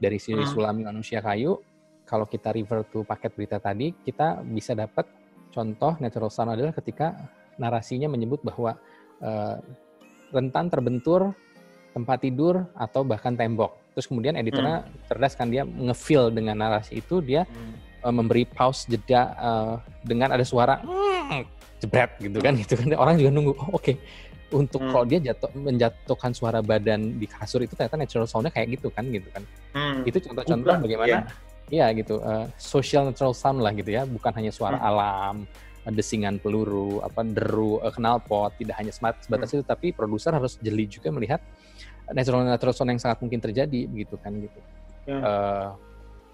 Dari si Sulami Manusia Kayu, kalau kita refer to paket berita tadi, kita bisa dapat contoh natural sound adalah ketika narasinya menyebut bahwa rentan terbentur tempat tidur atau bahkan tembok. Terus kemudian editornya cerdas kan, dia nge-fill dengan narasi itu, dia memberi pause jeda dengan ada suara jebret gitu kan. Orang juga nunggu, oke. Untuk kalau dia menjatuhkan suara badan di kasur itu ternyata natural sound-nya kayak gitu kan. Itu contoh-contoh bagaimana gitu, social natural sound lah gitu ya, bukan hanya suara alam, desingan peluru, deru knalpot, tidak hanya sebatas itu, tapi produser harus jeli juga melihat natural sound yang sangat mungkin terjadi begitu kan gitu.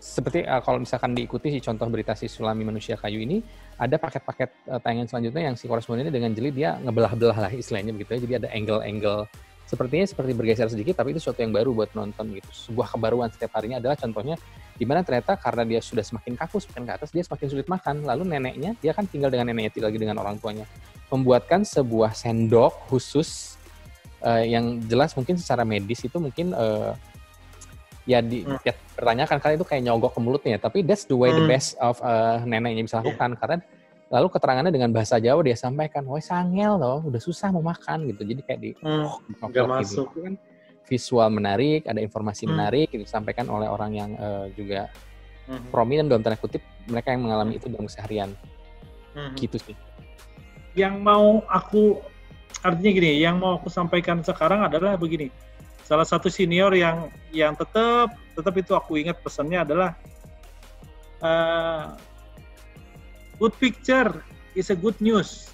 Seperti kalau misalkan diikuti si contoh berita si Sulami Manusia Kayu ini, ada paket-paket tayangan selanjutnya yang si korespondennya dengan jeli dia ngebelah-belah lah istilahnya begitu ya. Jadi ada angle-angle seperti bergeser sedikit, tapi itu sesuatu yang baru buat nonton gitu. Sebuah kebaruan setiap harinya adalah contohnya di mana ternyata karena dia sudah semakin kaku, semakin ke atas, dia semakin sulit makan. Lalu neneknya, dia kan tinggal dengan neneknya, tinggal lagi dengan orang tuanya, membuatkan sebuah sendok khusus yang jelas mungkin secara medis itu mungkin pertanyakan karena itu kayak nyogok ke mulutnya, tapi that's the way the best of neneknya bisa lakukan karena lalu keterangannya dengan bahasa Jawa dia sampaikan, woi sangel loh, udah susah mau makan gitu, jadi kayak nggak masuk gitu. Kan visual menarik, ada informasi menarik itu disampaikan oleh orang yang juga prominent dalam tanda kutip, mereka yang mengalami itu dalam keseharian, gitu sih. Artinya gini, yang mau aku sampaikan sekarang adalah begini. Salah satu senior yang tetap itu aku ingat pesannya adalah good picture is a good news.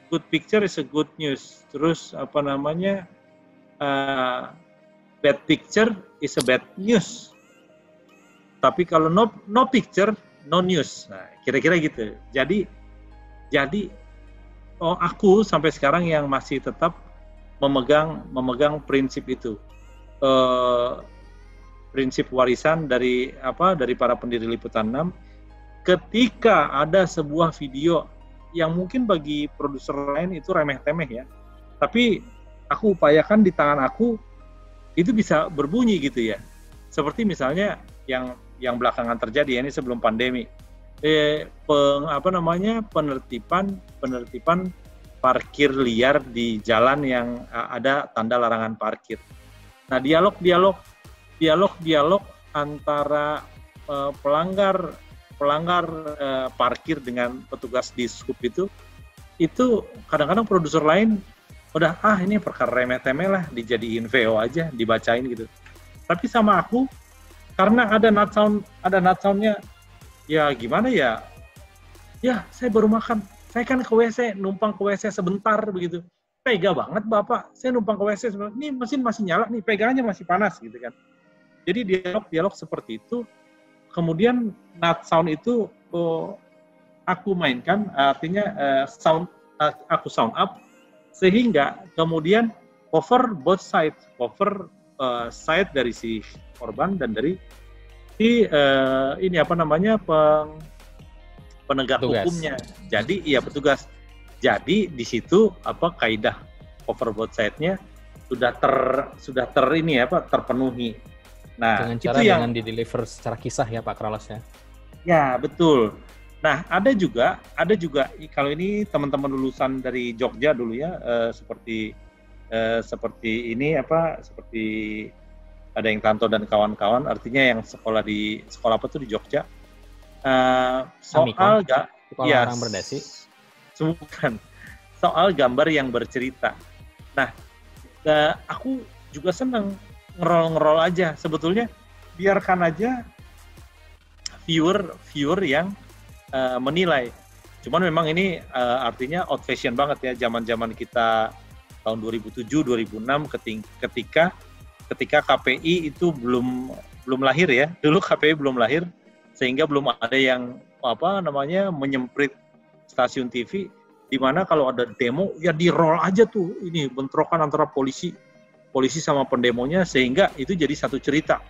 Good picture is a good news. Terus bad picture is a bad news. Tapi kalau no picture, no news. Nah, kira-kira gitu. Jadi aku sampai sekarang yang masih tetap memegang prinsip itu, prinsip warisan dari para pendiri Liputan 6. Ketika ada sebuah video yang mungkin bagi produser lain itu remeh-temeh ya, tapi aku upayakan di tangan aku itu bisa berbunyi gitu ya. Seperti misalnya yang belakangan terjadi ini sebelum pandemi. Penertiban parkir liar di jalan yang ada tanda larangan parkir. Nah, dialog antara pelanggar parkir dengan petugas di Dishub itu kadang-kadang produser lain udah ini perkara remeh-temeh lah, dijadiin VO aja, dibacain gitu. Tapi sama aku karena ada nut sound-nya, ya gimana ya? Ya, saya baru makan. Saya kan ke WC, numpang ke WC sebentar begitu. Tega banget Bapak, saya numpang ke WC sebentar. Ini mesin masih nyala nih, pegangannya masih panas gitu kan. Jadi dialog seperti itu. Kemudian nut sound itu aku mainkan, artinya aku sound up sehingga kemudian cover both sides, side dari si korban dan dari si penegak hukumnya. Jadi petugas. Jadi di situ kaidah cover both side-nya sudah terpenuhi. Nah, dengan cara jangan di-deliver secara kisah ya Pak Kralos ya. Ya, betul. Nah, ada juga kalau ini teman-teman lulusan dari Jogja dulu ya, seperti ada yang Tanto dan kawan-kawan, artinya yang sekolah di Jogja. Soal orang berdasi. Bukan. Soal gambar yang bercerita. Nah, aku juga senang ngerol aja. Sebetulnya biarkan aja viewer yang menilai. Cuman memang ini artinya old fashion banget ya, zaman-zaman kita tahun 2007 2006 ketika KPI itu belum lahir ya. Dulu KPI belum lahir sehingga belum ada yang menyemprit stasiun TV, di mana kalau ada demo ya di-roll aja tuh ini bentrokan antara polisi sama pendemonya, sehingga itu jadi satu cerita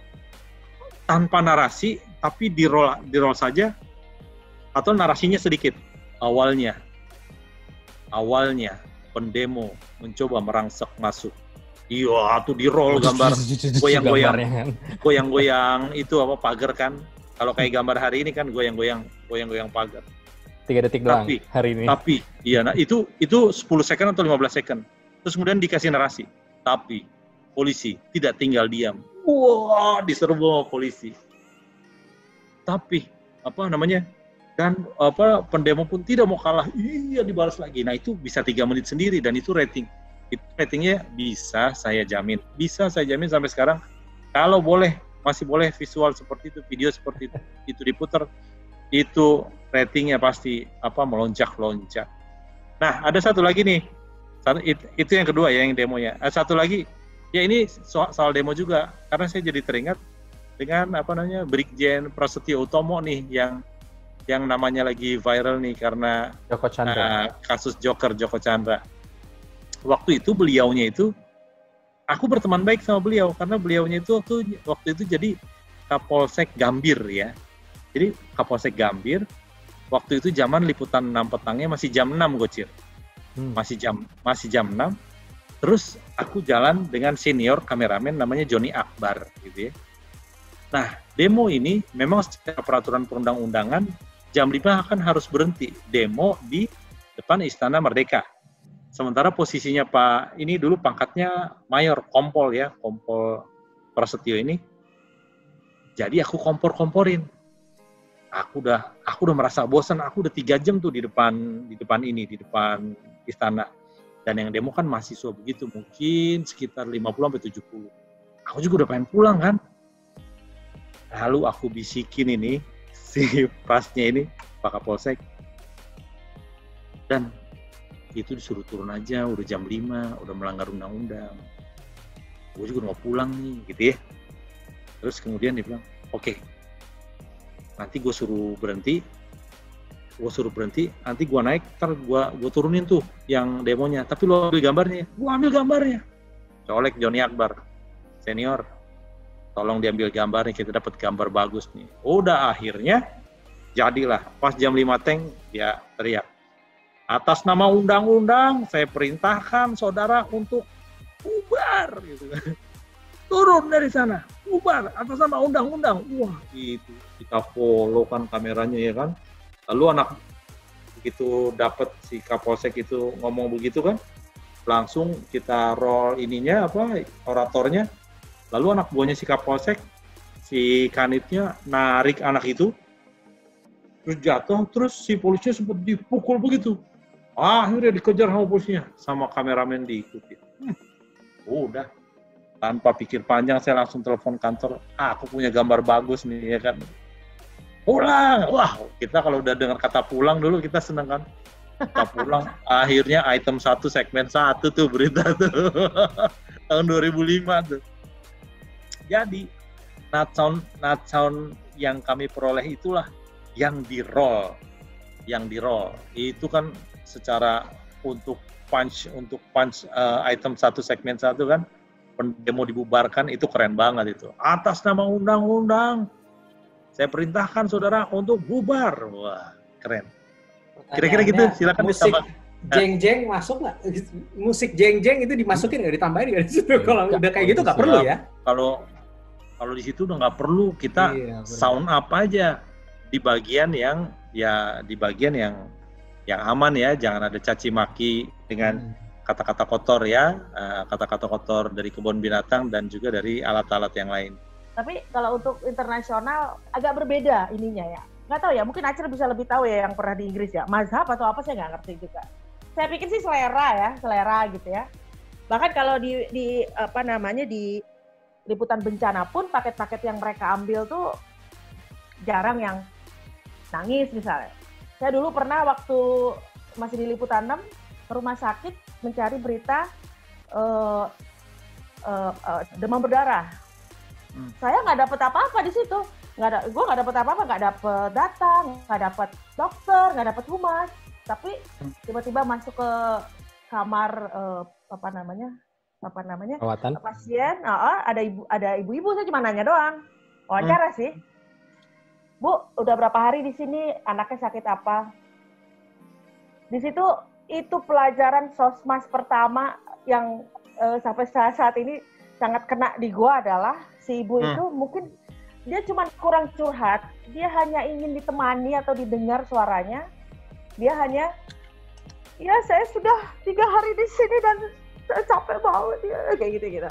tanpa narasi tapi di-roll saja, atau narasinya sedikit. Awalnya pendemo mencoba merangsek masuk Iya, tuh di roll gambar goyang-goyang, Gambarnya kan. goyang-goyang itu apa pagar kan. Kalau kayak gambar hari ini kan goyang-goyang pagar. 3 detik doang Tapi, hari ini. iya, nah itu 10 second atau 15 second. Terus kemudian dikasih narasi. Tapi polisi tidak tinggal diam. Wah, diserbu sama polisi. Tapi apa namanya? Dan apa pendemo pun tidak mau kalah. Iya, dibalas lagi. Nah, itu bisa 3 menit sendiri dan itu rating. Itu ratingnya bisa saya jamin. Bisa saya jamin sampai sekarang kalau boleh masih boleh visual seperti itu, video seperti itu diputar, itu ratingnya pasti apa melonjak-lonjak. Nah, ada satu lagi nih. Itu yang kedua ya, yang demonya. Satu lagi, ya ini soal demo juga, karena saya jadi teringat dengan apa namanya Brigjen Prasetyo Utomo nih, yang namanya lagi viral nih karena Joko Chandra. kasus Joker Joko Chandra. Waktu itu beliaunya itu, aku berteman baik sama beliau karena beliaunya itu waktu itu jadi Kapolsek Gambir ya. Jadi Kapolsek Gambir, waktu itu zaman liputan 6 petangnya masih jam 6 Gocir. Masih jam 6. Terus aku jalan dengan senior kameramen namanya Joni Akbar gitu ya. Nah, demo ini memang secara peraturan perundang-undangan jam 5 akan harus berhenti demo di depan Istana Merdeka. Sementara posisinya Pak ini dulu pangkatnya Mayor Kompol ya, Kompol Prasetyo ini. Jadi aku kompor-komporin. Aku udah merasa bosan, aku udah 3 jam tuh di depan istana. Dan yang demo kan mahasiswa begitu, mungkin sekitar 50-70. Aku juga udah pengen pulang kan. Lalu aku bisikin ini, si pasnya ini, Pak Kapolsek. Dan itu disuruh turun aja, udah jam 5, udah melanggar undang-undang. Gue juga mau pulang nih, gitu ya. Terus kemudian dia bilang, oke, nanti gue suruh berhenti, nanti gue naik, ntar gue turunin tuh yang demonya, tapi lo ambil gambarnya. Gue ambil gambarnya. Colek Joni Akbar, senior, tolong diambil gambarnya, kita dapat gambar bagus nih. Udah akhirnya, jadilah, pas jam 5 teng, dia teriak, atas nama undang-undang, saya perintahkan saudara untuk bubar, gitu. Turun dari sana, bubar, atas nama undang-undang. Wah, itu kita follow kan kameranya ya kan. Lalu anak begitu dapat si Kapolsek itu ngomong begitu kan, langsung kita roll ininya apa oratornya. Lalu anak buahnya si Kapolsek, si Kanitnya narik anak itu, terus jatuh, terus si polisinya sempat dipukul begitu. Akhirnya dikejar sama polisinya, sama kameramen diikuti. Udah. Tanpa pikir panjang saya langsung telepon kantor, aku punya gambar bagus nih ya kan. Pulang, wah kita kalau udah dengar kata pulang dulu kita seneng kan. Kita pulang, akhirnya item 1 segmen 1 tuh berita tuh. Tahun 2005 tuh. Jadi, not sound yang kami peroleh itulah yang di roll. Itu kan secara untuk punch item 1 segmen 1 kan, demo dibubarkan itu keren banget itu. Atas nama undang-undang, saya perintahkan saudara untuk bubar. Wah, keren. Kira-kira gitu, silakan musik ditambah. Jeng-jeng masuk nggak? Musik jeng-jeng itu dimasukin nggak? Ditambahin nggak di situ? Kalau udah kayak gitu nggak perlu ya? Kalau di situ udah nggak perlu, kita sound up aja di bagian yang aman ya, jangan ada caci maki dengan kata-kata kotor ya, kata-kata kotor dari kebun binatang dan juga dari alat-alat yang lain. Tapi kalau untuk internasional agak berbeda ininya ya. Nggak tahu ya, mungkin Acil bisa lebih tahu ya yang pernah di Inggris ya. Mazhab atau apa saya nggak ngerti juga. Saya pikir sih selera gitu ya. Bahkan kalau di liputan bencana pun paket-paket yang mereka ambil tuh jarang yang nangis misalnya. Saya dulu pernah waktu masih di liputan 6 ke rumah sakit mencari berita demam berdarah. Saya nggak dapet apa-apa di situ. Gue nggak dapet apa-apa, nggak dapet data, nggak dapet dokter, nggak dapet humas. Tapi tiba-tiba masuk ke kamar pasien, ada ibu-ibu, saya cuma nanya doang, wawancara sih. Bu, udah berapa hari di sini, anaknya sakit apa? Di situ itu pelajaran sosmas pertama yang sampai saat ini sangat kena di gua adalah si ibu itu mungkin dia cuma kurang curhat, dia hanya ingin ditemani atau didengar suaranya. Dia hanya, ya saya sudah 3 hari di sini dan saya capek banget ya, kayak gitu.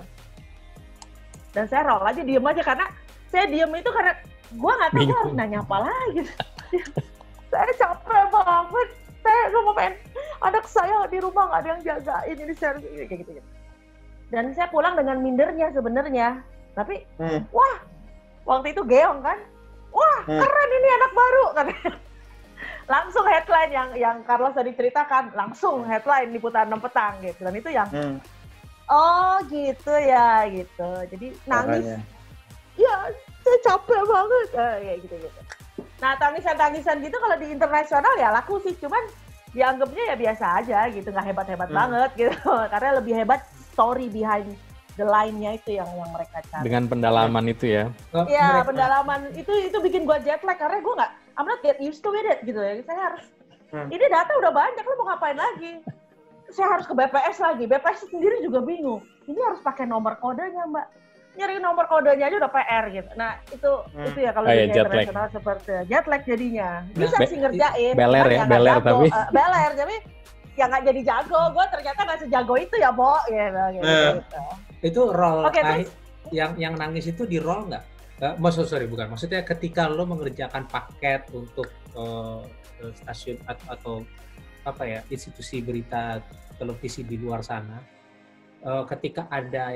Dan saya roll aja, diem aja, karena saya diem itu karena gue nggak tahu harus nanya apa lagi. Saya capek banget, saya mau pengen anak saya di rumah nggak ada yang jagain, ini saya kayak gitu. Dan saya pulang dengan mindernya sebenarnya, tapi wah waktu itu geong kan, wah keren ini anak baru katanya. Langsung headline yang Carlos tadi ceritakan, langsung headline di Putaran 6 petang gitu. Dan itu yang oh gitu ya gitu. Jadi nangis. Makanya. Ya, saya capek banget kayak gitu. Nah, tangisan gitu kalau di internasional ya laku sih, cuman dianggapnya ya biasa aja gitu, nggak hebat-hebat banget gitu. Karena lebih hebat story behind the line-nya itu yang mereka cari. Dengan pendalaman itu ya. Iya, pendalaman itu bikin gua jet lag karena gua nggak, I'm not get used to it gitu ya. Saya harus ini data udah banyak, lo mau ngapain lagi? Saya harus ke BPS lagi. BPS sendiri juga bingung. Ini harus pakai nomor kodenya, Mbak. Nyari nomor kodenya aja udah PR gitu. Nah, itu ya kalau di internasional seperti jet lag jadinya. Bisa sih ngerjain. Beler ya, beler tapi. Beler, tapi ya nggak jadi jago. Gue ternyata nggak sejago itu ya, Bo. Gitu. Itu roll yang nangis itu di roll nggak? Bukan. Maksudnya ketika lo mengerjakan paket untuk stasiun atau apa ya, institusi berita televisi di luar sana, ketika ada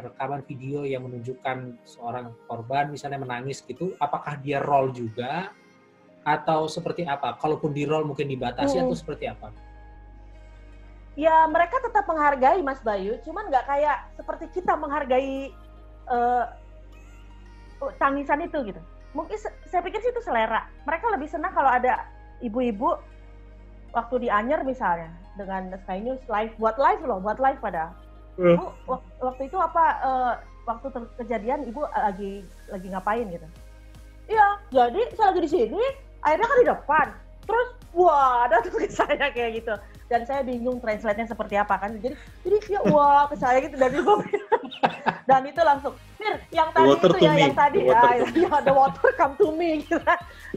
rekaman video yang menunjukkan seorang korban misalnya menangis gitu, apakah dia roll juga atau seperti apa? Kalaupun di roll mungkin dibatasi atau seperti apa? Ya mereka tetap menghargai Mas Bayu, cuman nggak kayak seperti kita menghargai tangisan itu gitu. Mungkin saya pikir sih itu selera. Mereka lebih senang kalau ada ibu-ibu waktu di Anyer misalnya dengan Sky News live, buat live pada. Bu, waktu itu apa? Waktu kejadian ibu lagi ngapain gitu? Iya, jadi saya lagi di sini, akhirnya kan di depan. Terus wah, ada tuh ke saya kayak gitu. Dan saya bingung translate-nya seperti apa kan. Jadi ya wah ke saya gitu dan itu langsung, Mir, yang tadi itu ya, yang tadi ya, the water come to me gitu.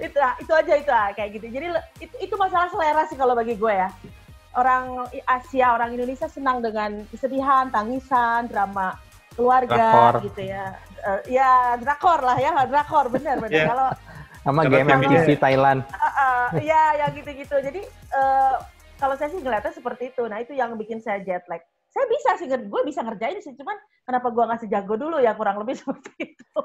Itu aja kayak gitu. Jadi itu masalah selera sih kalau bagi gue ya. Orang Asia, orang Indonesia senang dengan kesedihan, tangisan, drama keluarga gitu ya. Ya drakor lah ya, drakor benar. Yeah. Kalau sama game MTV Thailand. Ya gitu-gitu. Jadi kalau saya sih ngeliatnya seperti itu. Nah itu yang bikin saya jet lag. Saya bisa sih, gue bisa ngerjain sih, cuman kenapa gue nggak sejago dulu ya, kurang lebih seperti itu.